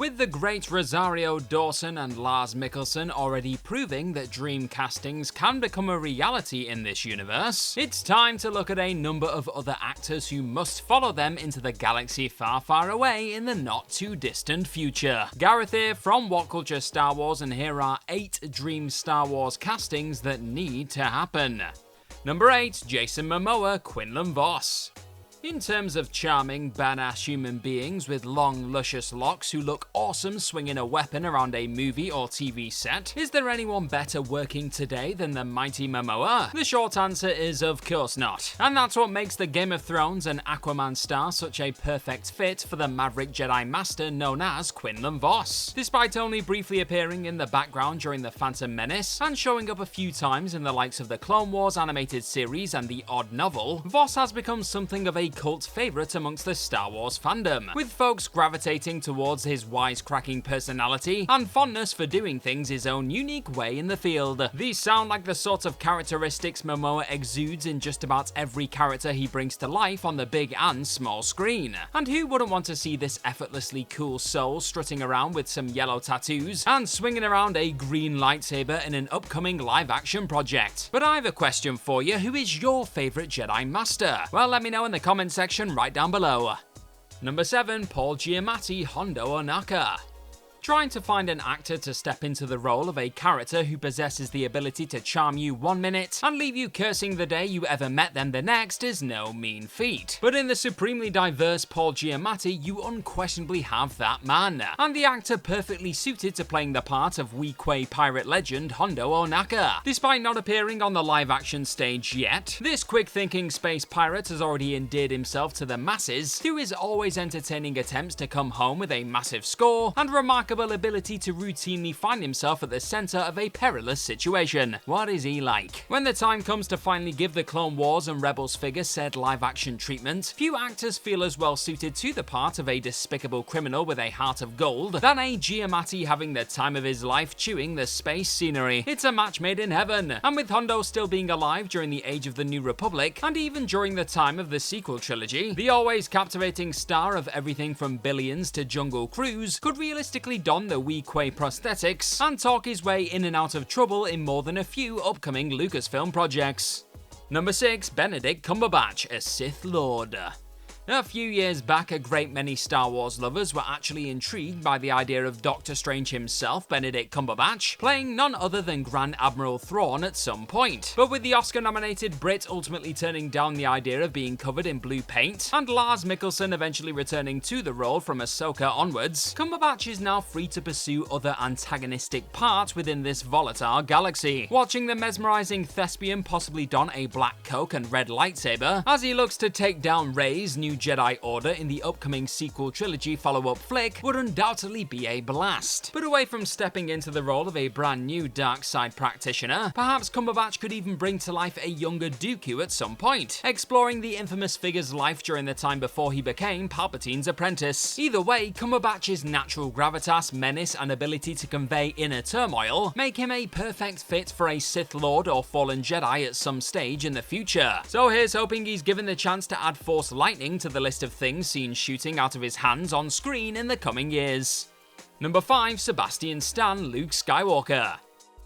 With the great Rosario Dawson and Lars Mikkelsen already proving that dream castings can become a reality in this universe, it's time to look at a number of other actors who must follow them into the galaxy far, far away in the not too distant future. Gareth here from What Culture Star Wars, and here are 8 dream Star Wars castings that need to happen. Number 8. Jason Momoa, Quinlan Vos. In terms of charming, badass human beings with long, luscious locks who look awesome swinging a weapon around a movie or TV set, is there anyone better working today than the mighty Momoa? The short answer is of course not. And that's what makes the Game of Thrones and Aquaman star such a perfect fit for the maverick Jedi Master known as Quinlan Vos. Despite only briefly appearing in the background during The Phantom Menace, and showing up a few times in the likes of the Clone Wars animated series and the odd novel, Vos has become something of a cult favourite amongst the Star Wars fandom, with folks gravitating towards his wisecracking personality and fondness for doing things his own unique way in the field. These sound like the sort of characteristics Momoa exudes in just about every character he brings to life on the big and small screen. And who wouldn't want to see this effortlessly cool soul strutting around with some yellow tattoos and swinging around a green lightsaber in an upcoming live-action project? But I have a question for you. Who is your favourite Jedi Master? Well, let me know in the comment section right down below. Number 7. Paul Giamatti, Hondo Ohnaka. Trying to find an actor to step into the role of a character who possesses the ability to charm you one minute and leave you cursing the day you ever met them the next is no mean feat. But in the supremely diverse Paul Giamatti, you unquestionably have that man, and the actor perfectly suited to playing the part of WITWER pirate legend Hondo Ohnaka. Despite not appearing on the live-action stage yet, this quick-thinking space pirate has already endeared himself to the masses through his always entertaining attempts to come home with a massive score and remarkable ability to routinely find himself at the center of a perilous situation. What is he like? When the time comes to finally give the Clone Wars and Rebels figure said live-action treatment, few actors feel as well suited to the part of a despicable criminal with a heart of gold than a Giamatti having the time of his life chewing the space scenery. It's a match made in heaven, and with Hondo still being alive during the age of the New Republic, and even during the time of the sequel trilogy, the always captivating star of everything from Billions to Jungle Cruise could realistically don the WITWER prosthetics and talk his way in and out of trouble in more than a few upcoming Lucasfilm projects. Number 6. Benedict Cumberbatch, a Sith Lord. A few years back, a great many Star Wars lovers were actually intrigued by the idea of Doctor Strange himself, Benedict Cumberbatch, playing none other than Grand Admiral Thrawn at some point. But with the Oscar-nominated Brit ultimately turning down the idea of being covered in blue paint, and Lars Mikkelsen eventually returning to the role from Ahsoka onwards, Cumberbatch is now free to pursue other antagonistic parts within this volatile galaxy. Watching the mesmerizing thespian possibly don a black coat and red lightsaber as he looks to take down Rey's new Jedi Order in the upcoming sequel trilogy follow-up flick would undoubtedly be a blast. But away from stepping into the role of a brand new dark side practitioner, perhaps Cumberbatch could even bring to life a younger Dooku at some point, exploring the infamous figure's life during the time before he became Palpatine's apprentice. Either way, Cumberbatch's natural gravitas, menace, and ability to convey inner turmoil make him a perfect fit for a Sith Lord or Fallen Jedi at some stage in the future. So here's hoping he's given the chance to add Force lightning to the list of things seen shooting out of his hands on screen in the coming years. Number 5. Sebastian Stan, Luke Skywalker.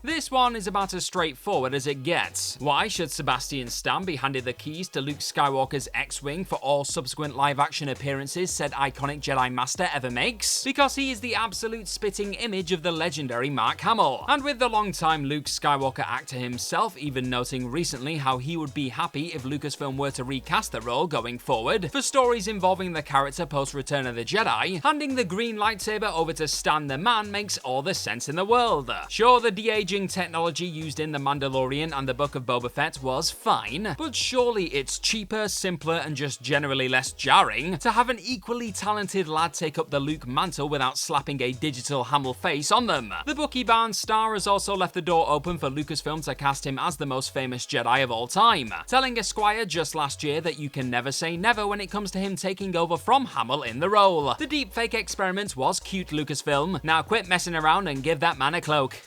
This one is about as straightforward as it gets. Why should Sebastian Stan be handed the keys to Luke Skywalker's X-Wing for all subsequent live-action appearances said iconic Jedi Master ever makes? Because he is the absolute spitting image of the legendary Mark Hamill. And with the long-time Luke Skywalker actor himself even noting recently how he would be happy if Lucasfilm were to recast the role going forward for stories involving the character post-Return of the Jedi, handing the green lightsaber over to Stan the Man makes all the sense in the world. Sure, the de-aging technology used in The Mandalorian and the Book of Boba Fett was fine, but surely it's cheaper, simpler, and just generally less jarring to have an equally talented lad take up the Luke mantle without slapping a digital Hamill face on them. The Bucky Barnes star has also left the door open for Lucasfilm to cast him as the most famous Jedi of all time, telling Esquire just last year that you can never say never when it comes to him taking over from Hamill in the role. The deepfake experiment was cute, Lucasfilm. Now quit messing around and give that man a cloak.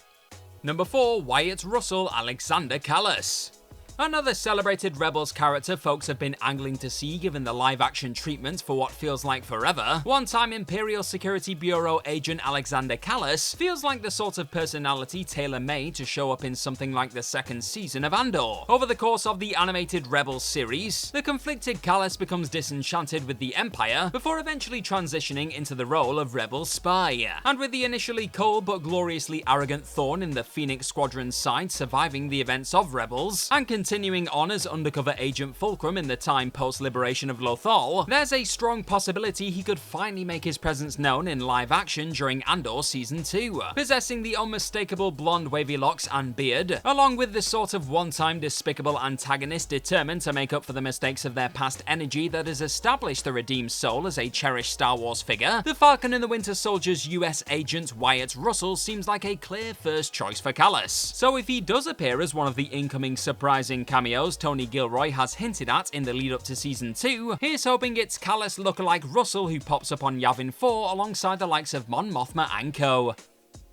Number 4. Wyatt Russell, Alexander KALLUS. Another celebrated Rebels character folks have been angling to see given the live-action treatment for what feels like forever, one-time Imperial Security Bureau agent Alexander KALLUS feels like the sort of personality tailor-made to show up in something like the second season of Andor. Over the course of the animated Rebels series, the conflicted KALLUS becomes disenchanted with the Empire before eventually transitioning into the role of Rebel spy. And with the initially cold but gloriously arrogant Thorn in the Phoenix Squadron's side surviving the events of Rebels, and continuing on as undercover agent Fulcrum in the time post-liberation of Lothal, there's a strong possibility he could finally make his presence known in live action during Andor Season 2, possessing the unmistakable blonde wavy locks and beard, along with the sort of one-time despicable antagonist determined to make up for the mistakes of their past energy that has established the redeemed soul as a cherished Star Wars figure. The Falcon and the Winter Soldier's US agent WYATT Russell seems like a clear first choice for KALLUS. So if he does appear as one of the incoming surprising cameos Tony Gilroy has hinted at in the lead up to Season 2, here's hoping it's KALLUS lookalike Russell who pops up on Yavin 4 alongside the likes of Mon Mothma and co.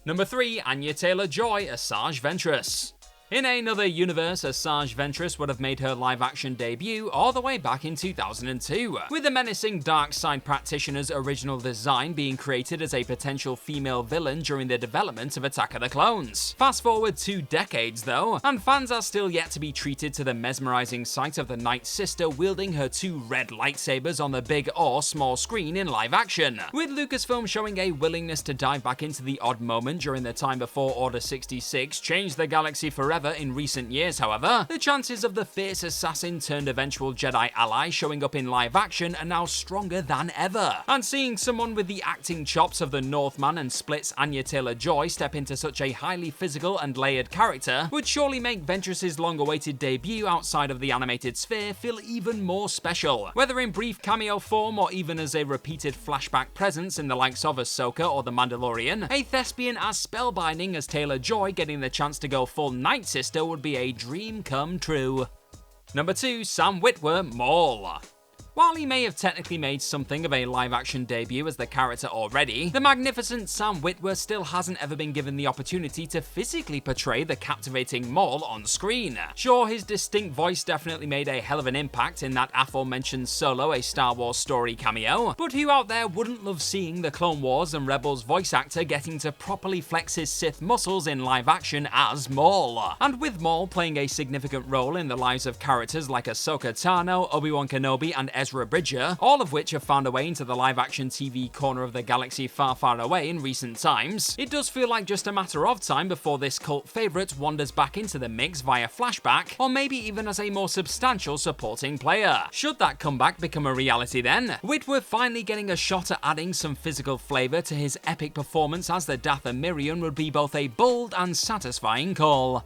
Number 3, Anya Taylor-Joy as Asajj Ventress. In another universe, Asajj Ventress would have made her live-action debut all the way back in 2002, with the menacing dark side practitioner's original design being created as a potential female villain during the development of Attack of the Clones. Fast forward 2 decades though, and fans are still yet to be treated to the mesmerizing sight of the Night Sister wielding her 2 red lightsabers on the big or small screen in live action, with Lucasfilm showing a willingness to dive back into the odd moment during the time before Order 66 changed the galaxy forever. In recent years, however, the chances of the fierce assassin turned eventual Jedi ally showing up in live action are now stronger than ever. And seeing someone with the acting chops of the Northman and Split's Anya Taylor-Joy step into such a highly physical and layered character would surely make Ventress's long-awaited debut outside of the animated sphere feel even more special. Whether in brief cameo form or even as a repeated flashback presence in the likes of Ahsoka or The Mandalorian, a thespian as spellbinding as Taylor-Joy getting the chance to go full Night Sister would be a dream come true. Number 2, Sam Witwer, MAUL. While he may have technically made something of a live-action debut as the character already, the magnificent Sam Witwer still hasn't ever been given the opportunity to physically portray the captivating Maul on screen. Sure, his distinct voice definitely made a hell of an impact in that aforementioned Solo: A Star Wars Story cameo, but who out there wouldn't love seeing the Clone Wars and Rebels voice actor getting to properly flex his Sith muscles in live action as Maul? And with Maul playing a significant role in the lives of characters like Ahsoka Tano, Obi-Wan Kenobi, and Ezra Bridger, all of which have found a way into the live-action TV corner of the galaxy far, far away in recent times, it does feel like just a matter of time before this cult favourite wanders back into the mix via flashback, or maybe even as a more substantial supporting player. Should that comeback become a reality then, Witwer finally getting a shot at adding some physical flavour to his epic performance as the Dathomirian Miriam would be both a bold and satisfying call.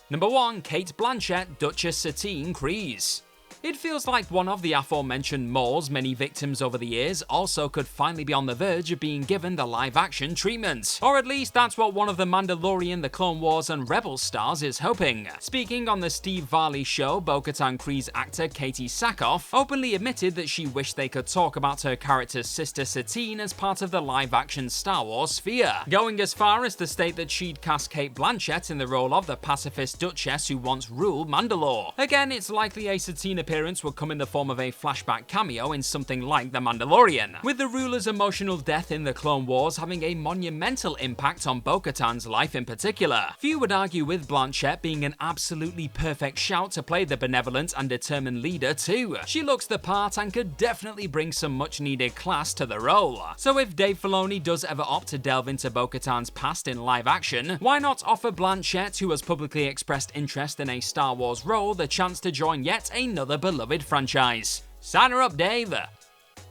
Number 1, Cate Blanchett, Duchess Satine Kryze. It feels like one of the aforementioned Maul's many victims over the years also could finally be on the verge of being given the live-action treatment. Or at least that's what one of the Mandalorian, the Clone Wars, and Rebels stars is hoping. Speaking on the Steve Varley show, Bo-Katan Kryze actor Katie Sackhoff openly admitted that she wished they could talk about her character's sister Satine as part of the live-action Star Wars sphere, going as far as to state that she'd cast Cate Blanchett in the role of the pacifist Duchess who once ruled Mandalore. Again, it's likely a Satine appearance will come in the form of a flashback cameo in something like The Mandalorian, with the ruler's emotional death in the Clone Wars having a monumental impact on Bo-Katan's life in particular. Few would argue with Blanchett being an absolutely perfect shout to play the benevolent and determined leader too. She looks the part and could definitely bring some much needed class to the role. So if Dave Filoni does ever opt to delve into Bo-Katan's past in live action, why not offer Blanchett, who has publicly expressed interest in a Star Wars role, the chance to join yet another beloved franchise? Sign her up, Dave!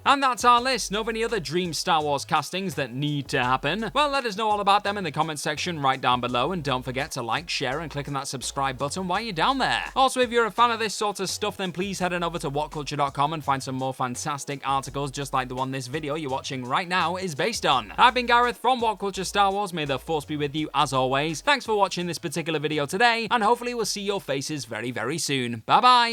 And that's our list. Know of any other dream Star Wars castings that need to happen? Well, let us know all about them in the comment section right down below, and don't forget to like, share, and click on that subscribe button while you're down there. Also, if you're a fan of this sort of stuff, then please head on over to whatculture.com and find some more fantastic articles just like the one this video you're watching right now is based on. I've been Gareth from What Culture Star Wars. May the Force be with you as always. Thanks for watching this particular video today, and hopefully we'll see your faces very, very soon. Bye-bye!